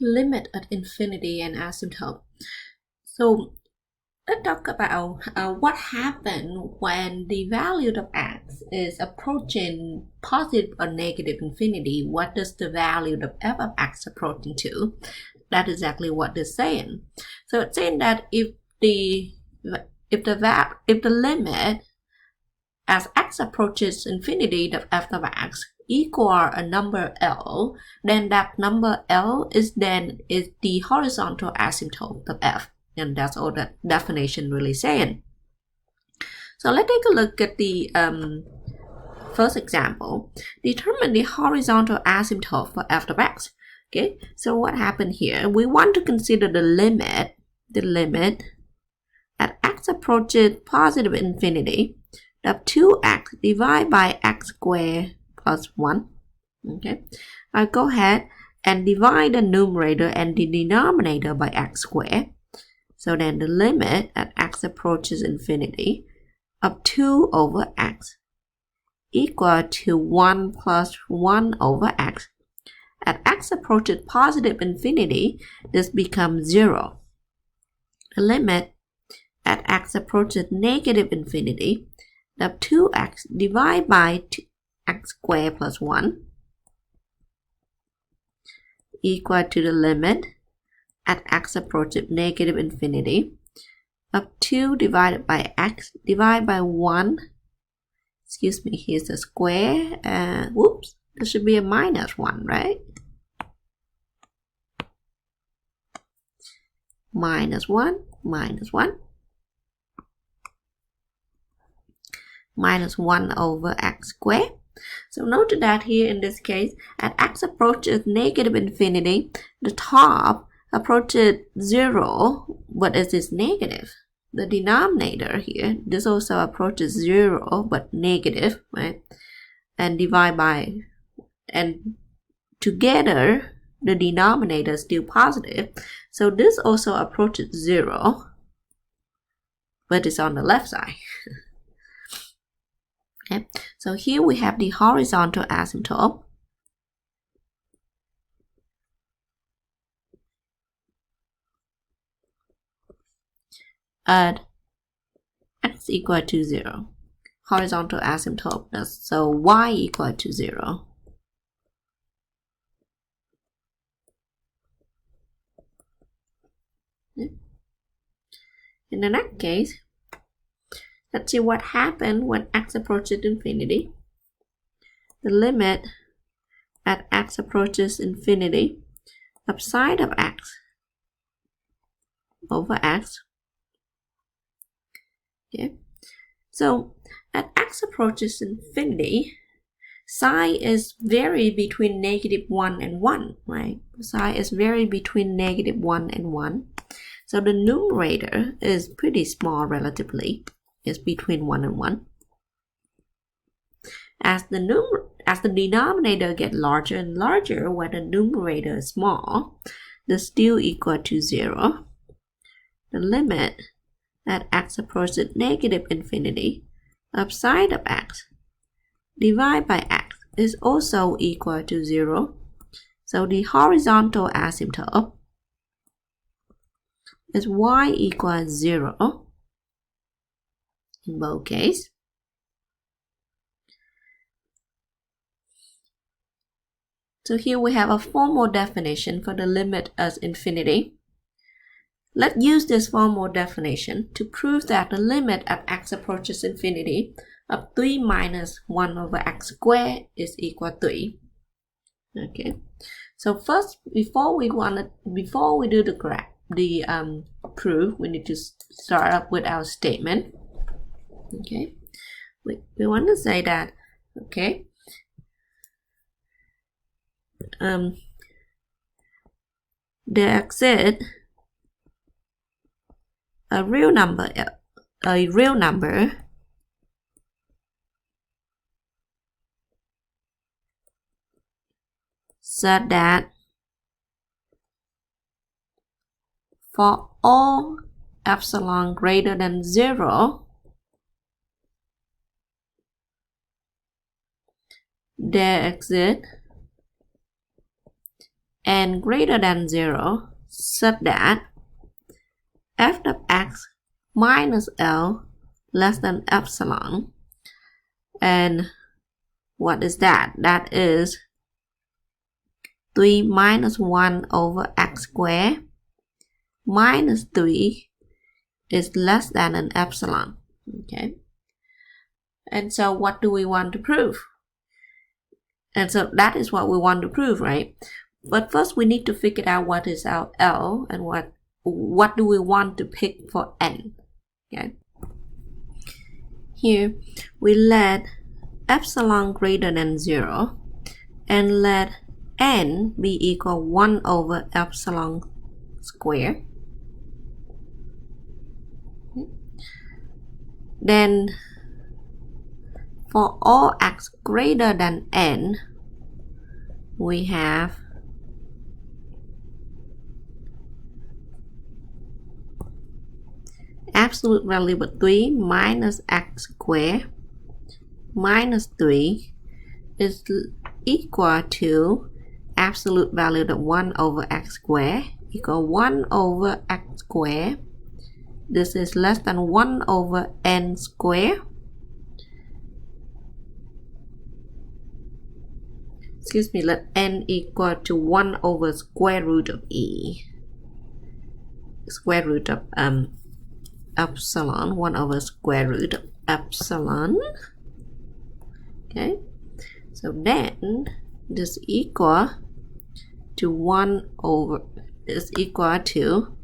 limit at infinity and asymptote. So let's talk about what happens when the value of x is approaching positive or negative infinity. What does the value of f of x approaching to? That's exactly what they're saying. So it's saying that if the limit as x approaches infinity of f of x equal a number L, then that number L is the horizontal asymptote of f. And that's all that definition really saying. So let's take a look at the first example. Determine the horizontal asymptote for f of x. Okay, so what happened here? We want to consider the limit at x approaches positive infinity of 2x divided by x squared plus 1. Okay, I'll go ahead and divide the numerator and the denominator by x squared. So then the limit at x approaches infinity of 2 over x equal to 1 plus 1 over x. At x approaches positive infinity, this becomes 0. The limit at x approaches negative infinity of 2x divided by x squared plus 1 equal to the limit at x approaches negative infinity of 2 divided by x divided by 1. Excuse me, here's the square. Whoops, there should be a minus 1, right? Minus 1, minus 1. Minus 1 over x squared. So note that here in this case, at x approaches negative infinity, the top approaches 0, but it is negative. The denominator here, this also approaches 0, but negative, right? And divide by, and together, the denominator is still positive. So this also approaches 0, but it's on the left side. Okay, so here we have the horizontal asymptote. At x equal to 0. Horizontal asymptote, so y equal to 0. In the next case, let's see what happens when x approaches infinity. The limit at x approaches infinity of sine of x over x. Okay, so at x approaches infinity, psi is vary between negative 1 and 1, right? Psi is vary between negative 1 and 1. So the numerator is pretty small relatively. It's between 1 and 1. As the denominator gets larger and larger, where the numerator is small, this still equal to 0. The limit at x approaches negative infinity of sine of x divided by x is also equal to 0. So the horizontal asymptote is y equals 0 in both cases. So here we have a formal definition for the limit as infinity. Let's use this formal definition to prove that the limit at x approaches infinity of 3 minus 1 over x squared is equal to 3. Okay, so first, before we do the proof, we need to start up with our statement. Okay, we want to say that, okay, there exists a real number such that for all epsilon greater than 0, there exists n greater than 0 such that f of x minus L less than epsilon. And what is that? That is 3 minus 1 over x squared minus 3 is less than an epsilon. Okay. And so what do we want to prove? And so that is what we want to prove, right? But first we need to figure out what is our L and what do we want to pick for n. Okay. Here we let epsilon greater than 0 and let n be equal 1 over epsilon squared. Then for all x greater than n, we have absolute value of 3 minus x squared minus 3 is equal to absolute value of 1 over x squared equal 1 over x squared. This is less than 1 over n squared. Excuse me, let n equal to 1 over square root of e. Square root of epsilon, 1 over square root of epsilon. Okay, so then this equal to 1 over, is equal to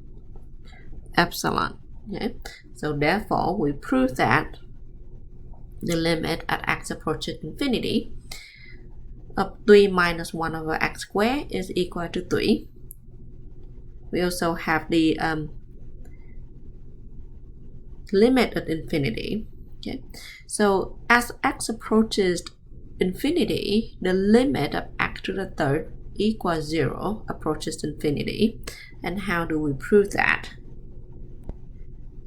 epsilon. Okay, so therefore we prove that the limit at x approaches infinity of 3 minus 1 over x squared is equal to 3. We also have the limit at infinity. Okay, so as x approaches infinity, the limit of x to the third equals 0 approaches infinity. And how do we prove that?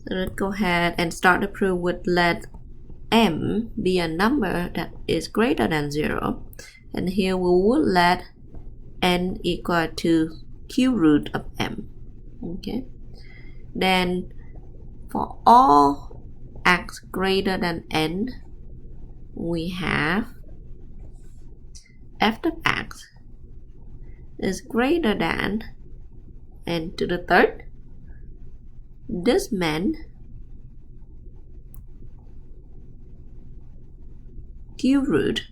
So let's go ahead and start the proof with let m be a number that is greater than 0. And here we will let n equal to cube root of m. Okay. Then for all x greater than n, we have f of x is greater than n to the third. This meant cube root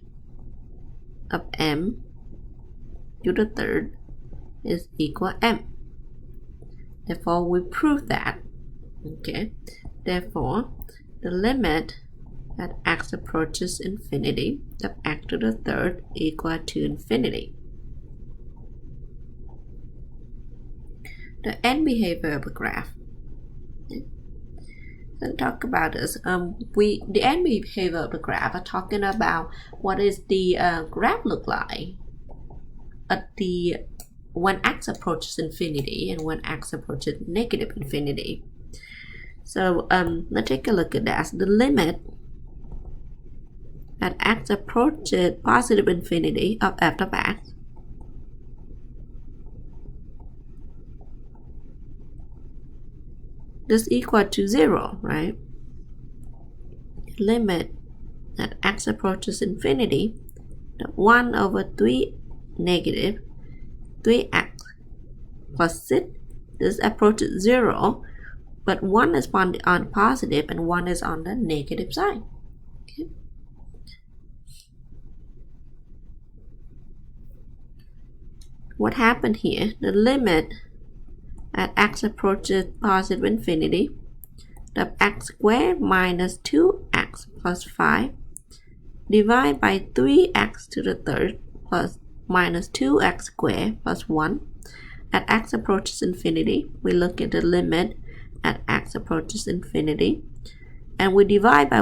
of m to the third is equal m. Therefore, we prove that. Okay. Therefore, the limit at x approaches infinity of x to the third equal to infinity. The end behavior of a graph. Let's talk about this. The end behavior of the graph are talking about what is the graph look like at the when x approaches infinity and when x approaches negative infinity. So let's take a look at that. The limit at x approaches positive infinity of f of x is equal to 0, right? Limit at x approaches infinity, the 1 over 3 negative 3x plus 6, this approaches 0, but 1 is on the positive and 1 is on the negative side. Okay. What happened here? The limit at x approaches positive infinity of x squared minus 2x plus 5 divided by 3x to the third plus minus 2x squared plus 1. At x approaches infinity, we look at the limit at x approaches infinity, and we divide by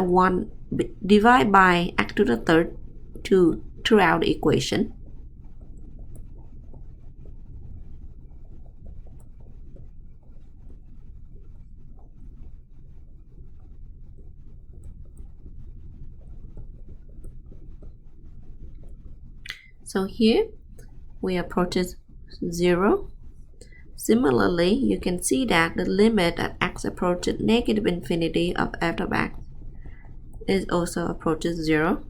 x to the third throughout the equation. So here we approach 0. Similarly, you can see that the limit at x approaches negative infinity of f of x is also approaches 0.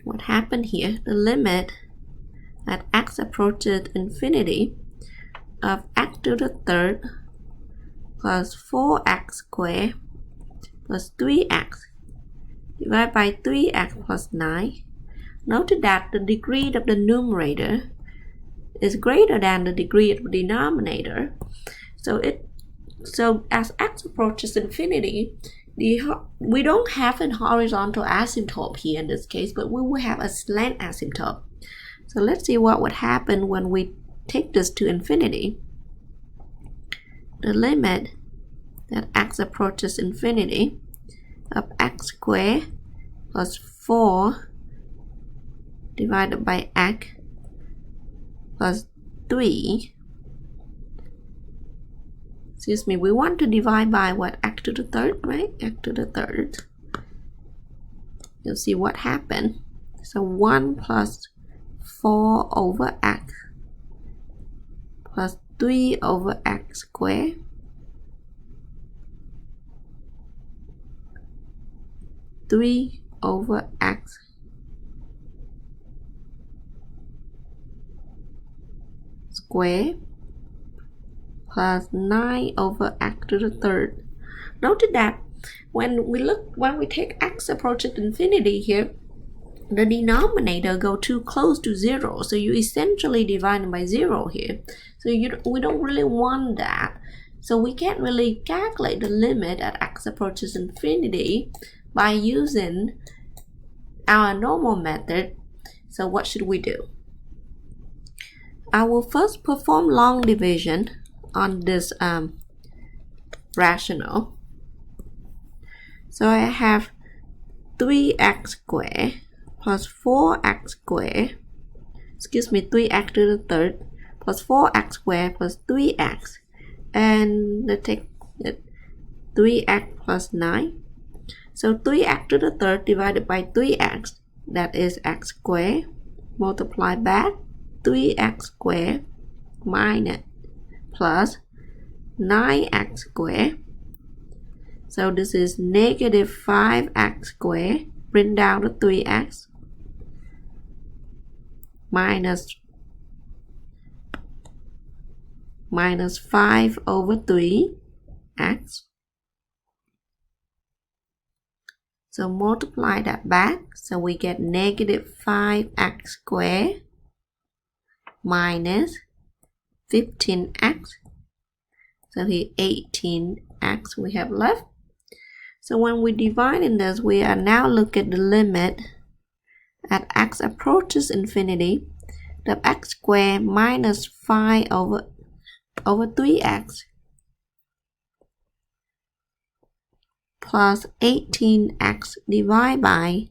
What happened here? The limit at x approaches infinity of x to the third plus 4x squared plus 3x divided by 3x plus 9. Note that the degree of the numerator is greater than the degree of the denominator. So as x approaches infinity, we don't have a horizontal asymptote here in this case, but we will have a slant asymptote. So let's see what would happen when we take this to infinity. The limit that x approaches infinity of x squared plus 4 divided by x plus 3. Excuse me, we want to divide by what? X to the third, right? X to the third. You'll see what happened. So 1 plus 4 over x plus 3 over x squared over x squared plus 9 over x to the third. Note that when we take x approaches infinity here, the denominator go too close to 0, so you essentially divide by 0 here. So we don't really want that. So we can't really calculate the limit at x approaches infinity by using our normal method. So what should we do? I will first perform long division on this rational. So I have 3x squared plus 4x squared, 3x to the third plus 4x squared plus 3x, and let's take 3x plus 9. So 3x to the third divided by 3x, that is x squared, multiply back 3x squared minus plus 9x squared. So this is negative 5x squared, bring down to 3x, minus 5 over 3x. So multiply that back, so we get negative 5x squared minus 15x. So here 18x we have left. So when we divide in this, we are now look at the limit at x approaches infinity of x squared minus 5 over 3x plus 18x divided by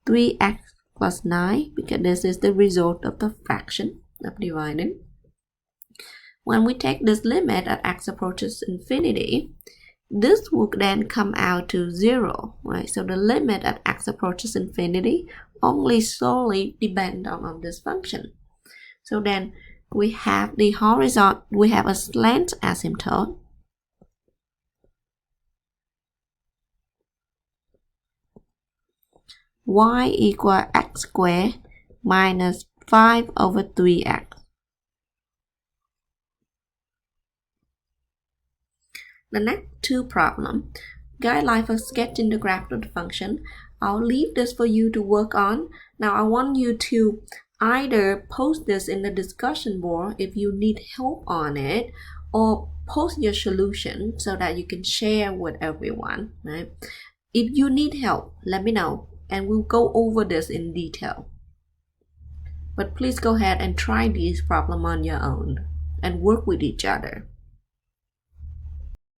3x plus 9, because this is the result of the fraction of dividing. When we take this limit at x approaches infinity, this will then come out to 0, right? So the limit at x approaches infinity only solely depends on this function. So then we have the horizontal, we have a slant asymptote. Y equal x squared minus 5 over 3x. The next two problems, guideline for sketching the graph of the function. I'll leave this for you to work on. Now I want you to either post this in the discussion board if you need help on it, or post your solution so that you can share with everyone, right? If you need help, let me know and we'll go over this in detail. But please go ahead and try these problems on your own and work with each other.